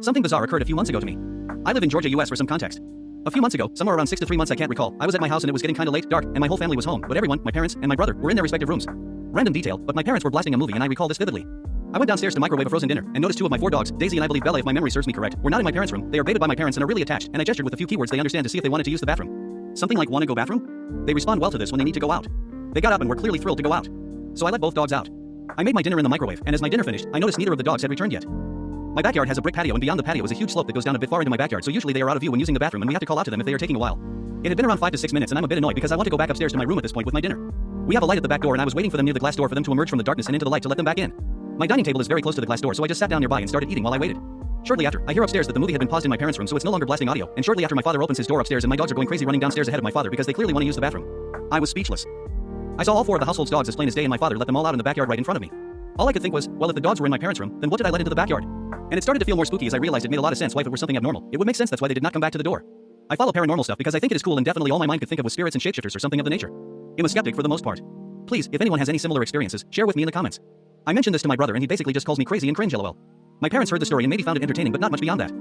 Something bizarre occurred a few months ago to me. I live in Georgia, US for some context. A few months ago, somewhere around 6 to 3 months I can't recall, I was at my house and it was getting kinda late, dark, and my whole family was home, but everyone, my parents, and my brother, were in their respective rooms. Random detail, but my parents were blasting a movie and I recall this vividly. I went downstairs to microwave a frozen dinner and noticed 2 of my 4 dogs, Daisy and I believe Bella if my memory serves me correct, were not in my parents' room. They are baited by my parents and are really attached, and I gestured with a few keywords they understand to see if they wanted to use the bathroom. Something like wanna go bathroom? They respond well to this when they need to go out. They got up and were clearly thrilled to go out. So I let both dogs out. I made my dinner in the microwave, and as my dinner finished, I noticed neither of the dogs had returned yet. My backyard has a brick patio and beyond the patio is a huge slope that goes down a bit far into my backyard, so usually they are out of view when using the bathroom and we have to call out to them if they are taking a while. It had been around 5 to 6 minutes and I'm a bit annoyed because I want to go back upstairs to my room at this point with my dinner. We have a light at the back door and I was waiting for them near the glass door for them to emerge from the darkness and into the light to let them back in. My dining table is very close to the glass door, so I just sat down nearby and started eating while I waited. Shortly after, I hear upstairs that the movie had been paused in my parents' room, so it's no longer blasting audio, and shortly after my father opens his door upstairs and my dogs are going crazy running downstairs ahead of my father because they clearly want to use the bathroom. I was speechless. I saw all 4 of the household's dogs as plain as day and my father let them all out in the backyard right in front of me. All I could think was, well, if the dogs were in my parents' room, then what did I let into the backyard? And it started to feel more spooky as I realized it made a lot of sense why if it were something abnormal, it would make sense that's why they did not come back to the door. I follow paranormal stuff because I think it is cool and definitely all my mind could think of was spirits and shapeshifters or something of the nature. I'm a skeptic for the most part. Please, if anyone has any similar experiences, share with me in the comments. I mentioned this to my brother and he basically just calls me crazy and cringe lol. My parents heard the story and maybe found it entertaining but not much beyond that.